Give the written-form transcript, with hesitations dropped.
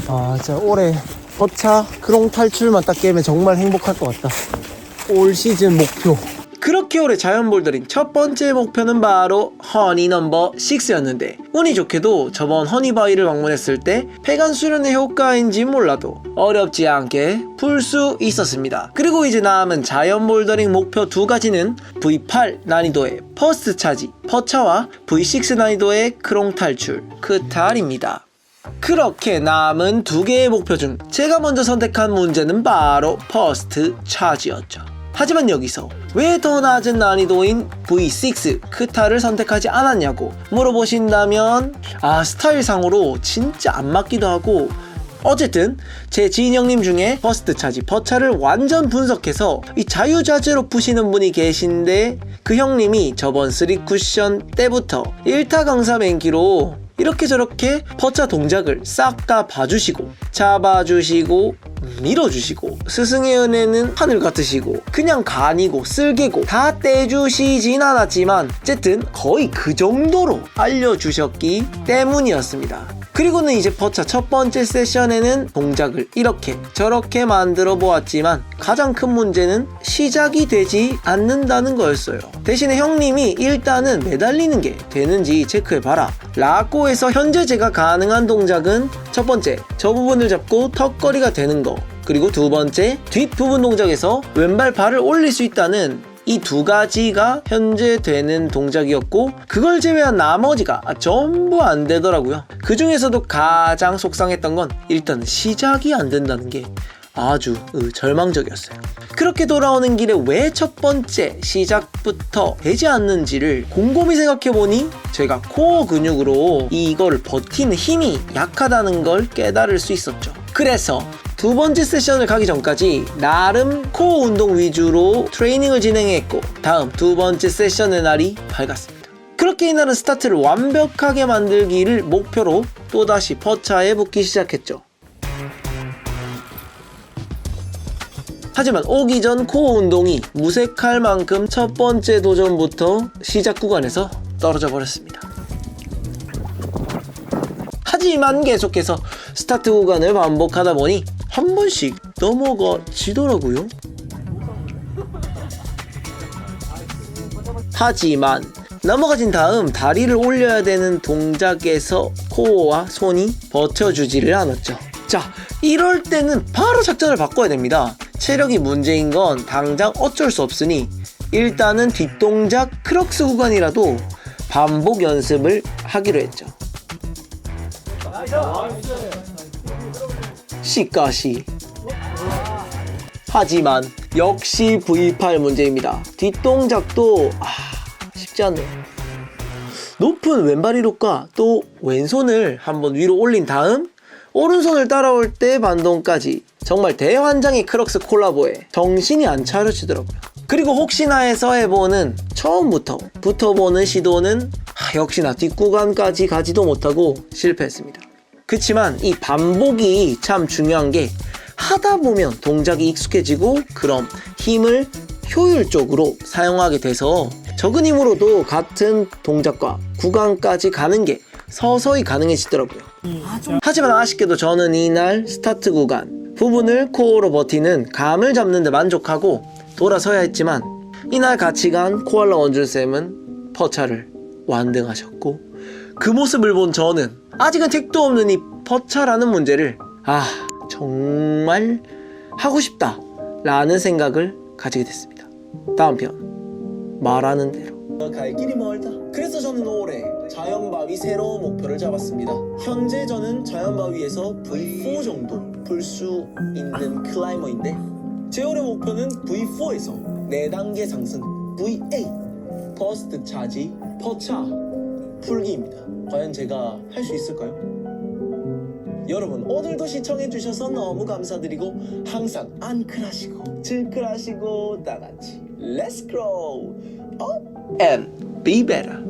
진짜 올해 버차 크롱 탈출만 딱 깨면 정말 행복할 것 같다. 올 시즌 목표. 그렇게 올해 자연 볼더링 첫 번째 목표는 바로 허니 넘버 6였는데 운이 좋게도 저번 허니바위를 방문했을 때 폐간 수련의 효과인지 몰라도 어렵지 않게 풀 수 있었습니다. 그리고 이제 남은 자연 볼더링 목표 두 가지는 V8 난이도의 퍼스트 차지 퍼차와 V6 난이도의 크롱 탈출 크탈입니다. 그렇게 남은 두 개의 목표 중 제가 먼저 선택한 문제는 바로 퍼스트 차지였죠. 하지만 여기서 왜 더 낮은 난이도인 V6 크타를 선택하지 않았냐고 물어보신다면 스타일상으로 진짜 안 맞기도 하고, 어쨌든 제 지인 형님 중에 퍼스트 차지 퍼차를 완전 분석해서 이 자유자재로 푸시는 분이 계신데, 그 형님이 저번 3쿠션 때부터 1타 강사 맹기로 이렇게 저렇게 퍼차 동작을 싹 다 봐주시고 잡아주시고 밀어주시고 스승의 은혜는 하늘 같으시고 그냥 간이고 쓸개고 다 떼주시진 않았지만 어쨌든 거의 그 정도로 알려주셨기 때문이었습니다. 그리고는 이제 퍼차 첫 번째 세션에는 동작을 이렇게 저렇게 만들어 보았지만 가장 큰 문제는 시작이 되지 않는다는 거였어요. 대신에 형님이 일단은 매달리는 게 되는지 체크해봐라 라고 해서 현재 제가 가능한 동작은 첫 번째, 저 부분을 잡고 턱걸이가 되는 거, 그리고 두 번째, 뒷부분 동작에서 왼발 발을 올릴 수 있다는 이 두 가지가 현재 되는 동작이었고, 그걸 제외한 나머지가 전부 안 되더라고요. 그 중에서도 가장 속상했던 건 일단 시작이 안 된다는 게 아주 절망적이었어요. 그렇게 돌아오는 길에 왜 첫 번째 시작부터 되지 않는지를 곰곰이 생각해보니 제가 코어 근육으로 이거를 버티는 힘이 약하다는 걸 깨달을 수 있었죠. 그래서 두 번째 세션을 가기 전까지 나름 코어 운동 위주로 트레이닝을 진행했고, 다음 두 번째 세션의 날이 밝았습니다. 그렇게 이날은 스타트를 완벽하게 만들기를 목표로 또다시 퍼차에 붙기 시작했죠. 하지만 오기 전 코어 운동이 무색할 만큼 첫 번째 도전부터 시작 구간에서 떨어져 버렸습니다. 하지만 계속해서 스타트 구간을 반복하다 보니 한 번씩 넘어가지더라고요. 하지만 넘어가진 다음 다리를 올려야 되는 동작에서 코어와 손이 버텨주지를 않았죠. 자, 이럴 때는 바로 작전을 바꿔야 됩니다. 체력이 문제인 건 당장 어쩔 수 없으니 일단은 뒷동작 크럭스 구간이라도 반복 연습을 하기로 했죠. 시까시. 하지만 역시 V8 문제입니다. 뒷동작도 쉽지 않네요. 높은 왼발 이륙과 또 왼손을 한번 위로 올린 다음 오른손을 따라올 때 반동까지 정말 대환장의 크럭스 콜라보에 정신이 안 차려지더라고요. 그리고 혹시나 해서 해보는 처음부터 붙어보는 시도는 역시나 뒷구간까지 가지도 못하고 실패했습니다. 그치만 이 반복이 참 중요한 게, 하다 보면 동작이 익숙해지고 그럼 힘을 효율적으로 사용하게 돼서 적은 힘으로도 같은 동작과 구간까지 가는 게 서서히 가능해지더라고요. 하지만 아쉽게도 저는 이날 스타트 구간 부분을 코어로 버티는 감을 잡는 데 만족하고 돌아서야 했지만, 이날 같이 간 코알라 원준쌤은 퍼차를 완등하셨고, 그 모습을 본 저는 아직은 택도 없는 이 퍼차라는 문제를 정말 하고 싶다 라는 생각을 가지게 됐습니다. 다음 편, 말하는 대로. 갈 길이 멀다. 그래서 저는 올해 자연바위 새로운 목표를 잡았습니다. 현재 저는 자연바위에서 V4 정도 풀 수 있는 클라이머인데, 제 올해 목표는 V4에서 4단계 상승 V8 퍼스트 차지 퍼차 풀기입니다. 과연 제가 할 수 있을까요? 여러분, 오늘도 시청해주셔서 너무 감사드리고 항상 안클하시고 질클하시고 다같이 Let's grow up and be better.